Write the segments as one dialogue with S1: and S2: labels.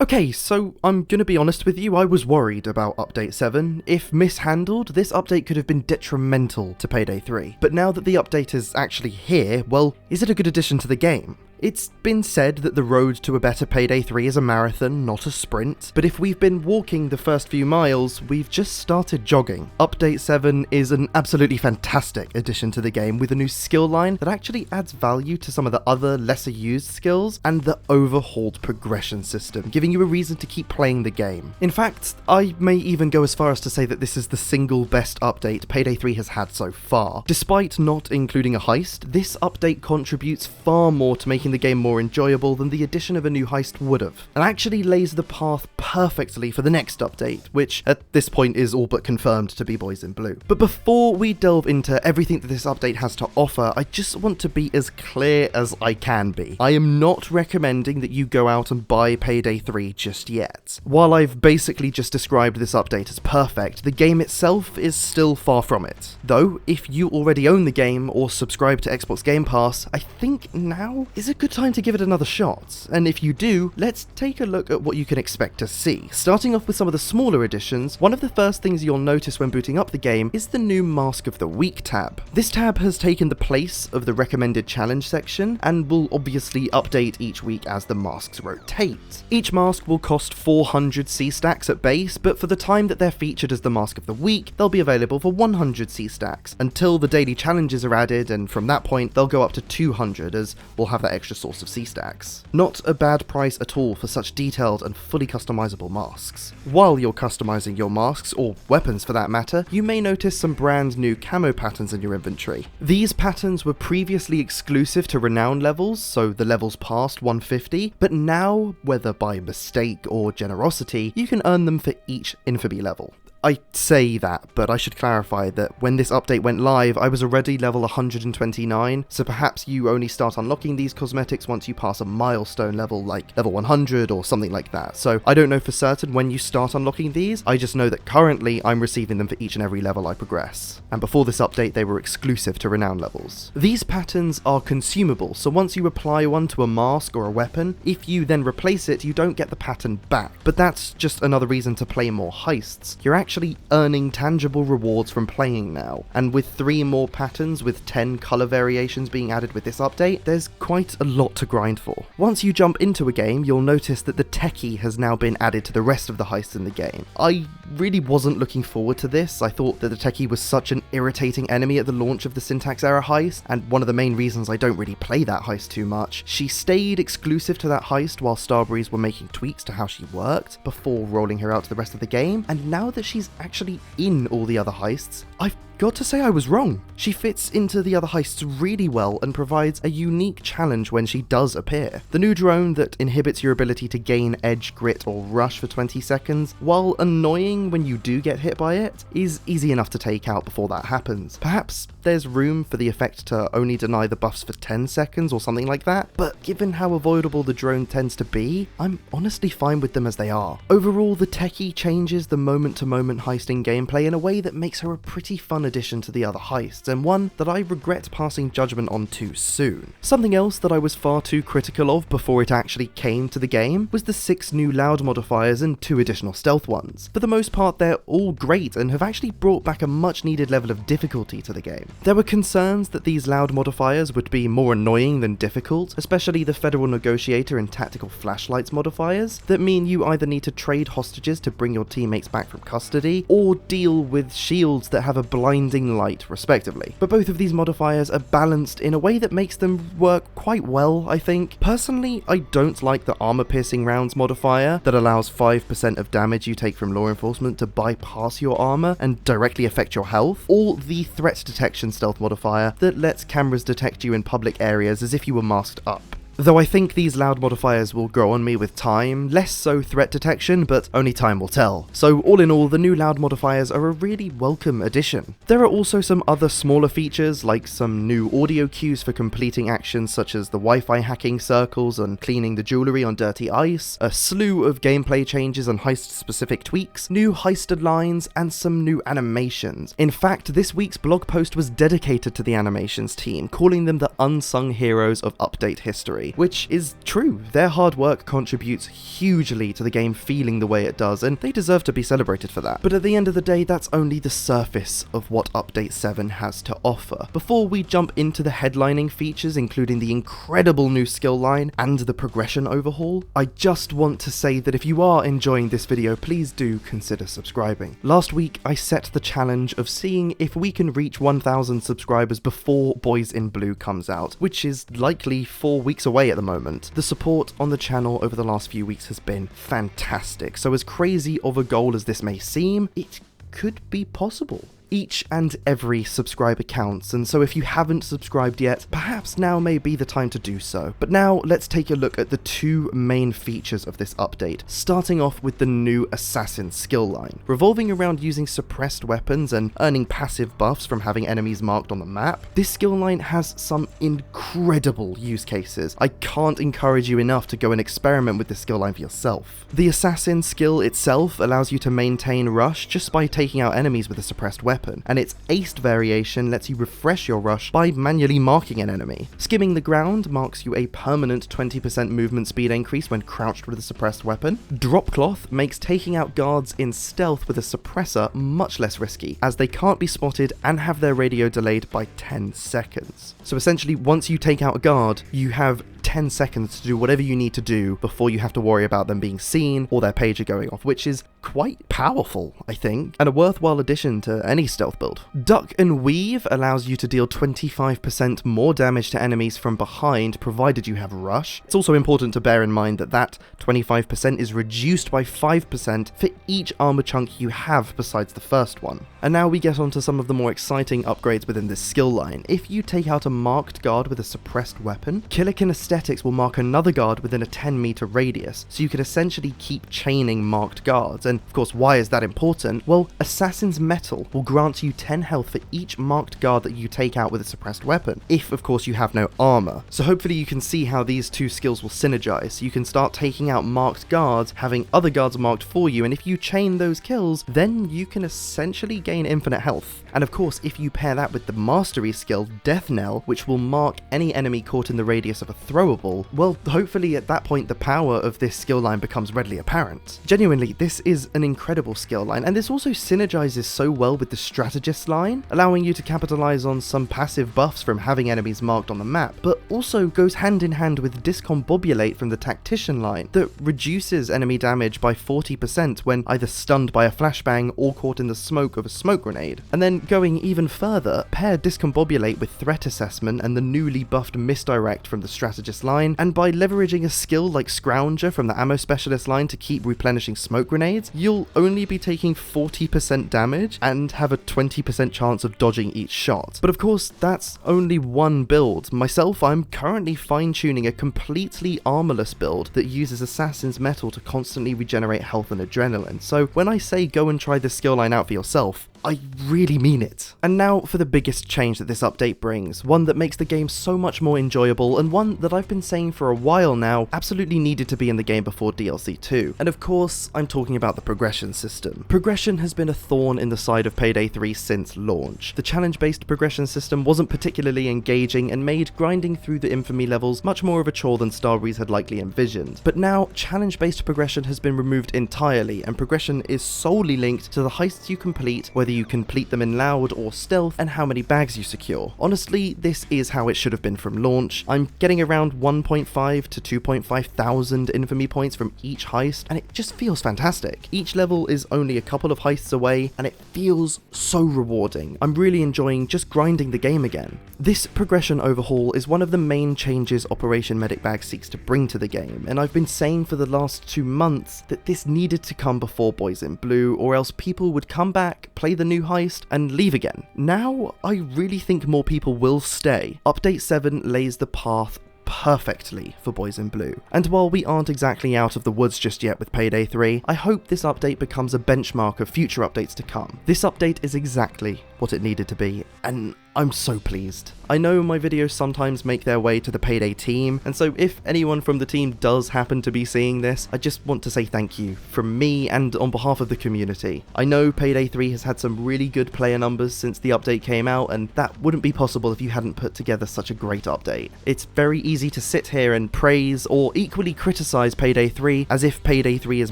S1: Okay, so I'm gonna be honest with you, I was worried about Update 7. If mishandled, this update could have been detrimental to Payday 3. But now that the update is actually here, well, is it a good addition to the game? It's been said that the road to a better Payday 3 is a marathon, not a sprint, but if we've been walking the first few miles, we've just started jogging. Update 7 is an absolutely fantastic addition to the game with a new skill line that actually adds value to some of the other lesser used skills and the overhauled progression system, giving you a reason to keep playing the game. In fact, I may even go as far as to say that this is the single best update Payday 3 has had so far. Despite not including a heist, this update contributes far more to making the game more enjoyable than the addition of a new heist would have, and actually lays the path perfectly for the next update, which at this point is all but confirmed to be Boys in Blue. But before we delve into everything that this update has to offer, I just want to be as clear as I can be. I am not recommending that you go out and buy Payday 3 just yet. While I've basically just described this update as perfect, the game itself is still far from it. Though, if you already own the game or subscribe to Xbox Game Pass, I think now is a good time to give it another shot. And if you do, let's take a look at what you can expect to see. Starting off with some of the smaller additions, one of the first things you'll notice when booting up the game is the new Mask of the Week tab. This tab has taken the place of the recommended challenge section and will obviously update each week as the masks rotate. Each mask will cost 400 C-stacks at base, but for the time that they're featured as the Mask of the Week, they'll be available for 100 C-stacks until the daily challenges are added, and from that point they'll go up to 200 as we'll have that extra source of C-stacks. Not a bad price at all for such detailed and fully customizable masks. While you're customizing your masks, or weapons for that matter, you may notice some brand new camo patterns in your inventory. These patterns were previously exclusive to renown levels, so the levels past 150, but now, whether by mistake or generosity, you can earn them for each infamy level. I say that, but I should clarify that when this update went live, I was already level 129, so perhaps you only start unlocking these cosmetics once you pass a milestone level like level 100 or something like that. So I don't know for certain when you start unlocking these, I just know that currently I'm receiving them for each and every level I progress. And before this update, they were exclusive to renown levels. These patterns are consumable, so once you apply one to a mask or a weapon, if you then replace it, you don't get the pattern back. But that's just another reason to play more heists. You're actually earning tangible rewards from playing now, and with 3 more patterns with 10 colour variations being added with this update, there's quite a lot to grind for. Once you jump into a game, you'll notice that the Techie has now been added to the rest of the heists in the game. I really wasn't looking forward to this. I thought that the Techie was such an irritating enemy at the launch of the Syntax Era heist, and one of the main reasons I don't really play that heist too much. She stayed exclusive to that heist while Starbreeze were making tweaks to how she worked before rolling her out to the rest of the game, and now that she's actually in all the other heists, I've got to say I was wrong. She fits into the other heists really well and provides a unique challenge when she does appear. The new drone that inhibits your ability to gain edge, grit or rush for 20 seconds, while annoying when you do get hit by it, is easy enough to take out before that happens. Perhaps there's room for the effect to only deny the buffs for 10 seconds or something like that, but given how avoidable the drone tends to be, I'm honestly fine with them as they are. Overall, the Techie changes the moment-to-moment heisting gameplay in a way that makes her a pretty fun addition to the other heists, and one that I regret passing judgment on too soon. Something else that I was far too critical of before it actually came to the game was the 6 new loud modifiers and 2 additional stealth ones. For the most part, they're all great and have actually brought back a much needed level of difficulty to the game. There were concerns that these loud modifiers would be more annoying than difficult, especially the Federal Negotiator and Tactical Flashlights modifiers, that mean you either need to trade hostages to bring your teammates back from custody, or deal with shields that have a blinding light, respectively. But both of these modifiers are balanced in a way that makes them work quite well, I think. Personally, I don't like the armor-piercing rounds modifier that allows 5% of damage you take from law enforcement to bypass your armor and directly affect your health, or the threat detection stealth modifier that lets cameras detect you in public areas as if you were masked up. Though I think these loud modifiers will grow on me with time, less so threat detection, but only time will tell. So all in all, the new loud modifiers are a really welcome addition. There are also some other smaller features, like some new audio cues for completing actions such as the Wi-Fi hacking circles and cleaning the jewellery on dirty ice, a slew of gameplay changes and heist-specific tweaks, new heisted lines, and some new animations. In fact, this week's blog post was dedicated to the animations team, calling them the unsung heroes of update history. community, which is true. Their hard work contributes hugely to the game feeling the way it does, and they deserve to be celebrated for that. But at the end of the day, that's only the surface of what Update 7 has to offer. Before we jump into the headlining features, including the incredible new skill line and the progression overhaul, I just want to say that if you are enjoying this video, please do consider subscribing. Last week, I set the challenge of seeing if we can reach 1,000 subscribers before Boys in Blue comes out, which is likely 4 weeks away at the moment. The support on the channel over the last few weeks has been fantastic, so as crazy of a goal as this may seem, it could be possible. Each and every subscriber counts, and so if you haven't subscribed yet, perhaps now may be the time to do so. But now let's take a look at the two main features of this update, starting off with the new assassin skill line. Revolving around using suppressed weapons and earning passive buffs from having enemies marked on the map, this skill line has some incredible use cases. I can't encourage you enough to go and experiment with this skill line for yourself. The assassin skill itself allows you to maintain rush just by taking out enemies with a suppressed weapon, and its aced variation lets you refresh your rush by manually marking an enemy. Skimming the ground marks you a permanent 20% movement speed increase when crouched with a suppressed weapon. Drop cloth makes taking out guards in stealth with a suppressor much less risky, as they can't be spotted and have their radio delayed by 10 seconds. So essentially, once you take out a guard, you have 10 seconds to do whatever you need to do before you have to worry about them being seen or their pager going off, which is quite powerful, I think, and a worthwhile addition to any stealth build. Duck and Weave allows you to deal 25% more damage to enemies from behind, provided you have rush. It's also important to bear in mind that that 25% is reduced by 5% for each armor chunk you have besides the first one. And now we get onto some of the more exciting upgrades within this skill line. If you take out a marked guard with a suppressed weapon, Killer Kinesthetics will mark another guard within a 10-meter radius, so you can essentially keep chaining marked guards. And of course, why is that important? Well, Assassin's Metal will grant you 10 health for each marked guard that you take out with a suppressed weapon, if of course you have no armor. So hopefully you can see how these two skills will synergize. You can start taking out marked guards, having other guards marked for you, and if you chain those kills, then you can essentially gain infinite health. And of course, if you pair that with the mastery skill, Death Knell, which will mark any enemy caught in the radius of a throwable, well, hopefully at that point the power of this skill line becomes readily apparent. Genuinely, this is an incredible skill line, and this also synergizes so well with the strategist line, allowing you to capitalize on some passive buffs from having enemies marked on the map, but also goes hand in hand with Discombobulate from the tactician line that reduces enemy damage by 40% when either stunned by a flashbang or caught in the smoke of a smoke grenade. And then going even further, pair Discombobulate with threat assessment and the newly buffed misdirect from the strategist line, and by leveraging a skill like Scrounger from the ammo specialist line to keep replenishing smoke grenades, you'll only be taking 40% damage and have a 20% chance of dodging each shot. But of course, that's only one build. Myself, I'm currently fine-tuning a completely armorless build that uses Assassin's Metal to constantly regenerate health and adrenaline. So when I say go and try this skill line out for yourself, I really mean it. And now for the biggest change that this update brings, one that makes the game so much more enjoyable, and one that I've been saying for a while now absolutely needed to be in the game before DLC 2. And of course, I'm talking about the progression system. Progression has been a thorn in the side of Payday 3 since launch. The challenge-based progression system wasn't particularly engaging and made grinding through the Infamy levels much more of a chore than Starbreeze had likely envisioned. But now, challenge-based progression has been removed entirely, and progression is solely linked to the heists you complete, whether you complete them in loud or stealth, and how many bags you secure. Honestly, this is how it should have been from launch. I'm getting around 1.5 to 2.5 thousand Infamy points from each heist, and it just feels fantastic. Each level is only a couple of heists away, and it feels so rewarding. I'm really enjoying just grinding the game again. This progression overhaul is one of the main changes Operation Medic Bag seeks to bring to the game, and I've been saying for the last 2 months that this needed to come before Boys in Blue, or else people would come back, play the new heist, and leave again. Now, I really think more people will stay. Update 7 lays the path perfectly for Boys in Blue. And while we aren't exactly out of the woods just yet with Payday 3, I hope this update becomes a benchmark of future updates to come. This update is exactly what it needed to be, and I'm so pleased. I know my videos sometimes make their way to the Payday team, and so if anyone from the team does happen to be seeing this, I just want to say thank you from me and on behalf of the community. I know Payday 3 has had some really good player numbers since the update came out, and that wouldn't be possible if you hadn't put together such a great update. It's very easy to sit here and praise or equally criticize Payday 3 as if Payday 3 is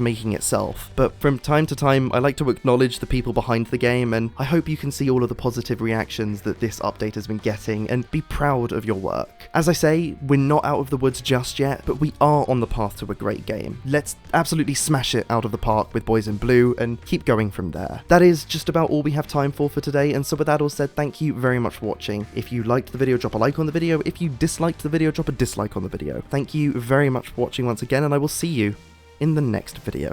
S1: making itself, but from time to time I like to acknowledge the people behind the game, and I hope you can see all of the positive reactions that this update has been getting and be proud of your work. As I say, we're not out of the woods just yet, but we are on the path to a great game. Let's absolutely smash it out of the park with Boys in Blue and keep going from there. That is just about all we have time for today, and so with that all said, thank you very much for watching. If you liked the video, drop a like on the video. If you disliked the video, drop a dislike on the video. Thank you very much for watching once again, and I will see you in the next video.